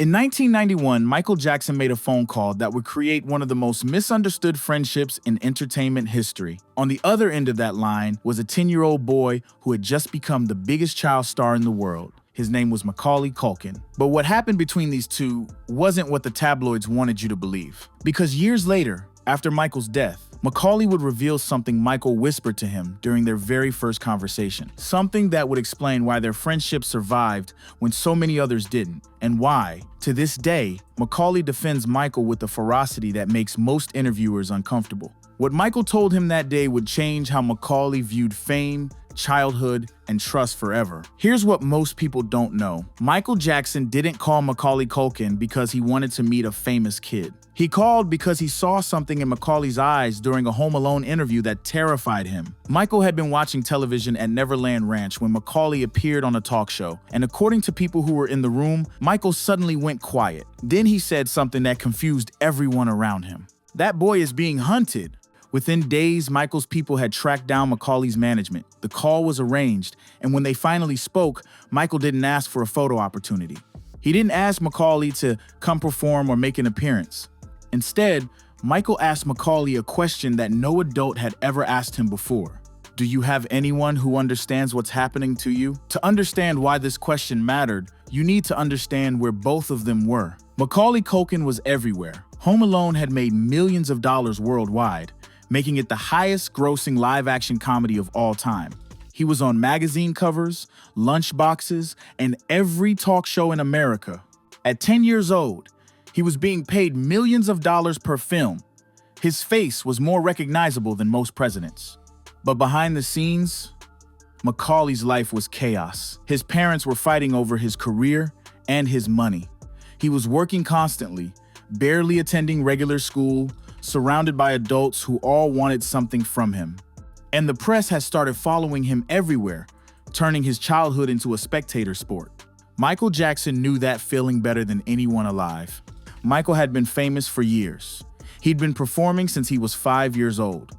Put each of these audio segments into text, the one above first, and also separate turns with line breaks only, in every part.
In 1991, Michael Jackson made a phone call that would create one of the most misunderstood friendships in entertainment history. On the other end of that line was a 10-year-old boy who had just become the biggest child star in the world. His name was Macaulay Culkin. But what happened between these two wasn't what the tabloids wanted you to believe. Because years later, after Michael's death, Macaulay would reveal something Michael whispered to him during their very first conversation. Something that would explain why their friendship survived when so many others didn't, and why, to this day, Macaulay defends Michael with a ferocity that makes most interviewers uncomfortable. What Michael told him that day would change how Macaulay viewed fame, childhood, and trust forever. Here's what most people don't know. Michael Jackson didn't call Macaulay Culkin because he wanted to meet a famous kid. He called because he saw something in Macaulay's eyes during a Home Alone interview that terrified him. Michael had been watching television at Neverland Ranch when Macaulay appeared on a talk show, and according to people who were in the room, Michael suddenly went quiet. Then he said something that confused everyone around him. "That boy is being hunted." Within days, Michael's people had tracked down Macaulay's management. The call was arranged, and when they finally spoke, Michael didn't ask for a photo opportunity. He didn't ask Macaulay to come perform or make an appearance. Instead, Michael asked Macaulay a question that no adult had ever asked him before. "Do you have anyone who understands what's happening to you?" To understand why this question mattered, you need to understand where both of them were. Macaulay Culkin was everywhere. Home Alone had made millions of dollars worldwide, making it the highest-grossing live-action comedy of all time. He was on magazine covers, lunch boxes, and every talk show in America. At 10 years old, he was being paid millions of dollars per film. His face was more recognizable than most presidents. But behind the scenes, Macaulay's life was chaos. His parents were fighting over his career and his money. He was working constantly, barely attending regular school, surrounded by adults who all wanted something from him. And the press has started following him everywhere, turning his childhood into a spectator sport. Michael Jackson knew that feeling better than anyone alive. Michael had been famous for years. He'd been performing since he was 5 years old.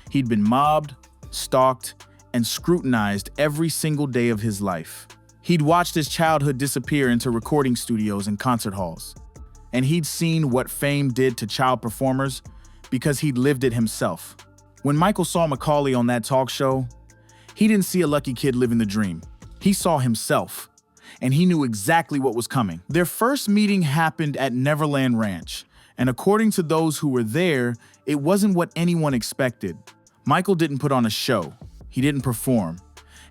He'd been mobbed, stalked, and scrutinized every single day of his life. He'd watched his childhood disappear into recording studios and concert halls. And he'd seen what fame did to child performers because he'd lived it himself. When Michael saw Macaulay on that talk show, he didn't see a lucky kid living the dream. He saw himself, and he knew exactly what was coming. Their first meeting happened at Neverland Ranch, and according to those who were there, it wasn't what anyone expected. Michael didn't put on a show. He didn't perform.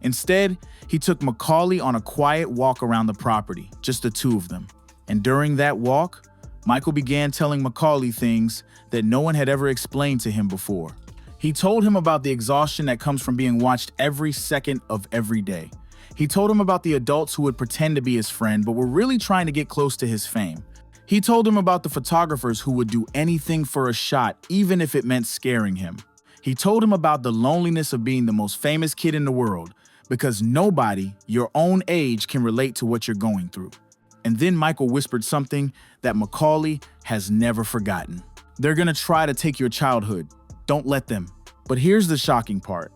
Instead, he took Macaulay on a quiet walk around the property, just the two of them. And during that walk, Michael began telling Macaulay things that no one had ever explained to him before. He told him about the exhaustion that comes from being watched every second of every day. He told him about the adults who would pretend to be his friend but were really trying to get close to his fame. He told him about the photographers who would do anything for a shot, even if it meant scaring him. He told him about the loneliness of being the most famous kid in the world, because nobody your own age can relate to what you're going through. And then Michael whispered something that Macaulay has never forgotten. "They're gonna try to take your childhood. Don't let them." But here's the shocking part.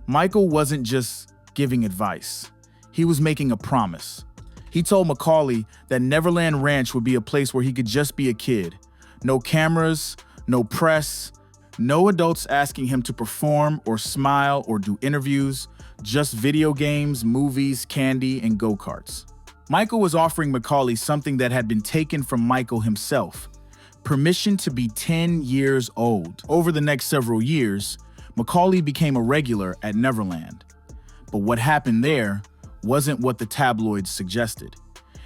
Michael wasn't just giving advice. He was making a promise. He told Macaulay that Neverland Ranch would be a place where he could just be a kid. No cameras, no press, no adults asking him to perform or smile or do interviews, just video games, movies, candy, and go-karts. Michael was offering Macaulay something that had been taken from Michael himself: permission to be 10 years old. Over the next several years, Macaulay became a regular at Neverland. But what happened there wasn't what the tabloids suggested.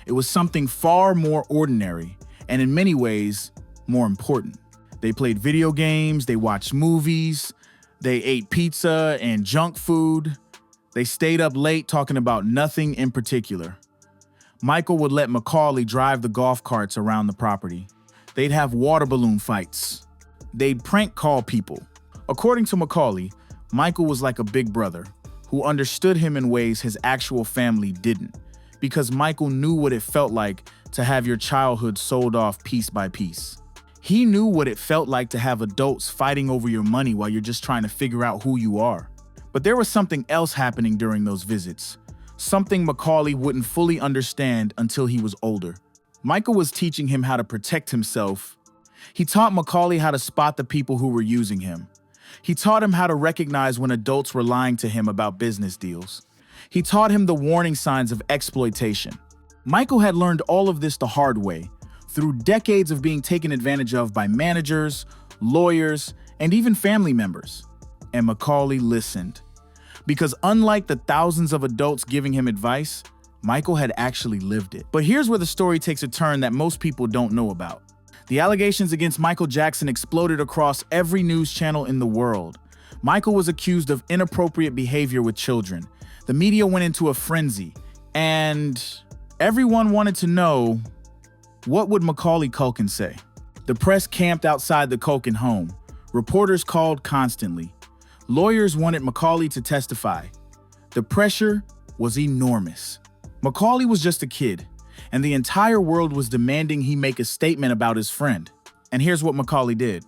It was something far more ordinary, and in many ways, more important. They played video games, they watched movies, they ate pizza and junk food. They stayed up late talking about nothing in particular. Michael would let Macaulay drive the golf carts around the property. They'd have water balloon fights. They'd prank call people. According to Macaulay, Michael was like a big brother who understood him in ways his actual family didn't, because Michael knew what it felt like to have your childhood sold off piece by piece. He knew what it felt like to have adults fighting over your money while you're just trying to figure out who you are. But there was something else happening during those visits, something Macaulay wouldn't fully understand until he was older. Michael was teaching him how to protect himself. He taught Macaulay how to spot the people who were using him. He taught him how to recognize when adults were lying to him about business deals. He taught him the warning signs of exploitation. Michael had learned all of this the hard way, through decades of being taken advantage of by managers, lawyers, and even family members. And Macaulay listened. Because unlike the thousands of adults giving him advice, Michael had actually lived it. But here's where the story takes a turn that most people don't know about. The allegations against Michael Jackson exploded across every news channel in the world. Michael was accused of inappropriate behavior with children. The media went into a frenzy, and everyone wanted to know, what would Macaulay Culkin say? The press camped outside the Culkin home. Reporters called constantly. Lawyers wanted Macaulay to testify. The pressure was enormous. Macaulay was just a kid, and the entire world was demanding he make a statement about his friend. And here's what Macaulay did.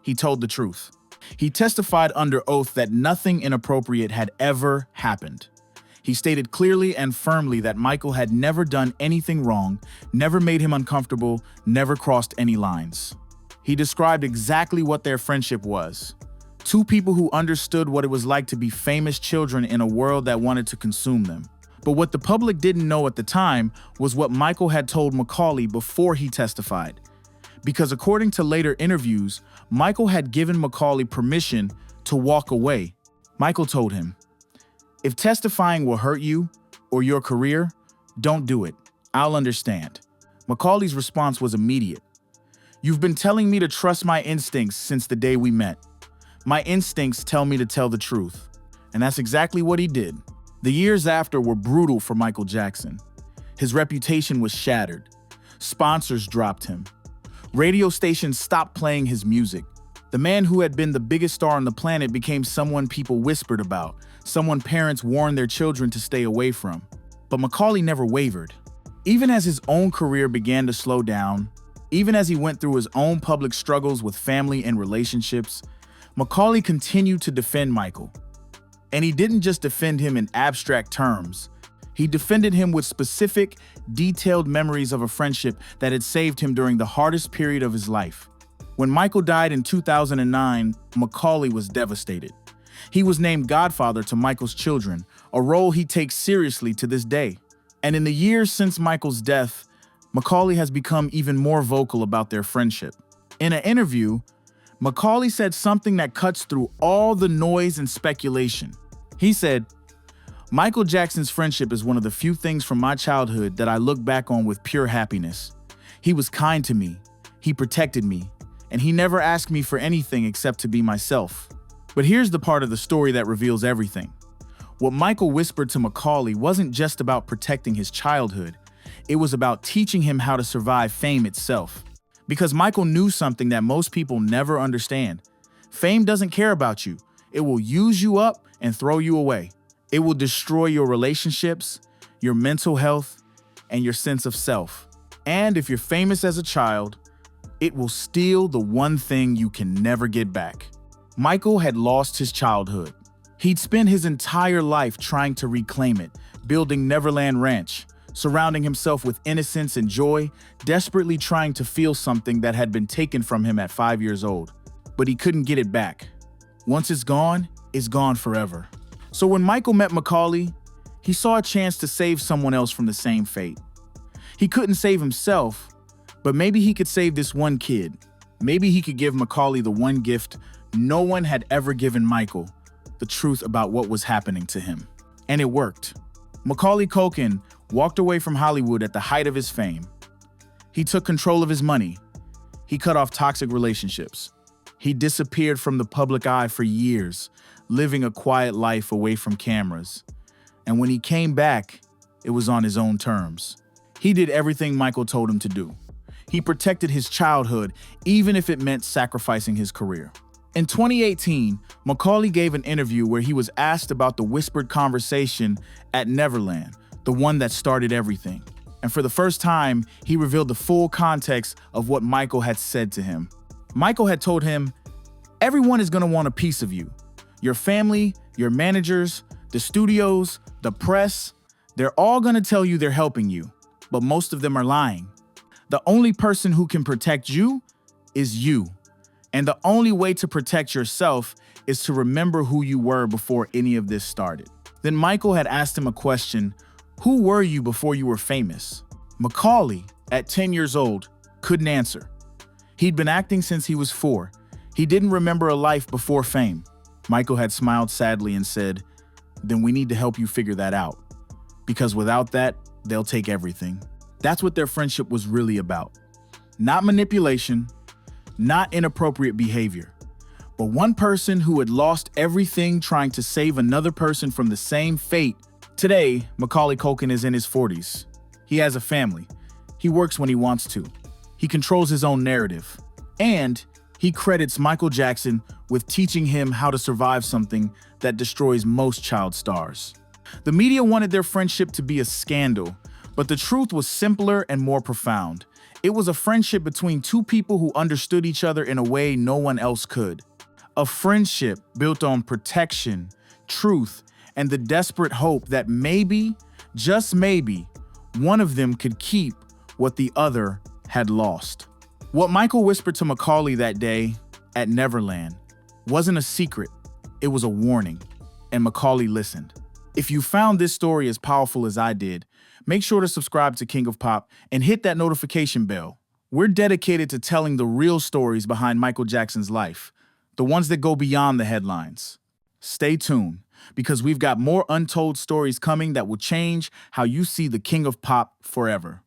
He told the truth. He testified under oath that nothing inappropriate had ever happened. He stated clearly and firmly that Michael had never done anything wrong, never made him uncomfortable, never crossed any lines. He described exactly what their friendship was. Two people who understood what it was like to be famous children in a world that wanted to consume them. But what the public didn't know at the time was what Michael had told Macaulay before he testified. Because according to later interviews, Michael had given Macaulay permission to walk away. Michael told him, "If testifying will hurt you or your career, don't do it. I'll understand." Macaulay's response was immediate. "You've been telling me to trust my instincts since the day we met. My instincts tell me to tell the truth." And that's exactly what he did. The years after were brutal for Michael Jackson. His reputation was shattered. Sponsors dropped him. Radio stations stopped playing his music. The man who had been the biggest star on the planet became someone people whispered about, someone parents warned their children to stay away from. But Macaulay never wavered. Even as his own career began to slow down, even as he went through his own public struggles with family and relationships, Macaulay continued to defend Michael. And he didn't just defend him in abstract terms. He defended him with specific, detailed memories of a friendship that had saved him during the hardest period of his life. When Michael died in 2009, Macaulay was devastated. He was named godfather to Michael's children, a role he takes seriously to this day. And in the years since Michael's death, Macaulay has become even more vocal about their friendship. In an interview, Macaulay said something that cuts through all the noise and speculation. He said, "Michael Jackson's friendship is one of the few things from my childhood that I look back on with pure happiness. He was kind to me, he protected me, and he never asked me for anything except to be myself." But here's the part of the story that reveals everything. What Michael whispered to Macaulay wasn't just about protecting his childhood. It was about teaching him how to survive fame itself. Because Michael knew something that most people never understand. Fame doesn't care about you. It will use you up and throw you away. It will destroy your relationships, your mental health, and your sense of self. And if you're famous as a child, it will steal the one thing you can never get back. Michael had lost his childhood. He'd spent his entire life trying to reclaim it, building Neverland Ranch, surrounding himself with innocence and joy, desperately trying to feel something that had been taken from him at 5 years old. But he couldn't get it back. Once it's gone forever. So when Michael met Macaulay, he saw a chance to save someone else from the same fate. He couldn't save himself, but maybe he could save this one kid. Maybe he could give Macaulay the one gift no one had ever given Michael, the truth about what was happening to him. And it worked. Macaulay Culkin walked away from Hollywood at the height of his fame. He took control of his money. He cut off toxic relationships. He disappeared from the public eye for years, living a quiet life away from cameras. And when he came back, it was on his own terms. He did everything Michael told him to do. He protected his childhood, even if it meant sacrificing his career. In 2018, Macaulay gave an interview where he was asked about the whispered conversation at Neverland, the one that started everything. And for the first time, he revealed the full context of what Michael had said to him. Michael had told him, "Everyone is going to want a piece of you. Your family, your managers, the studios, the press, they're all going to tell you they're helping you, but most of them are lying. The only person who can protect you is you. And the only way to protect yourself is to remember who you were before any of this started. Then Michael had asked him a question: who were you before you were famous? Macaulay, at 10 years old, couldn't answer. He'd been acting since he was 4. He didn't remember a life before fame. Michael had smiled sadly and said, "Then we need to help you figure that out. Because without that, they'll take everything." That's what their friendship was really about. Not manipulation, not inappropriate behavior, but one person who had lost everything trying to save another person from the same fate. Today, Macaulay Culkin is in his 40s. He has a family. He works when he wants to. He controls his own narrative. And he credits Michael Jackson with teaching him how to survive something that destroys most child stars. The media wanted their friendship to be a scandal, but the truth was simpler and more profound. It was a friendship between two people who understood each other in a way no one else could. A friendship built on protection, truth, and the desperate hope that maybe, just maybe, one of them could keep what the other had lost. What Michael whispered to Macaulay that day at Neverland wasn't a secret, it was a warning, and Macaulay listened. If you found this story as powerful as I did, make sure to subscribe to King of Pop and hit that notification bell. We're dedicated to telling the real stories behind Michael Jackson's life, the ones that go beyond the headlines. Stay tuned, because we've got more untold stories coming that will change how you see the King of Pop forever.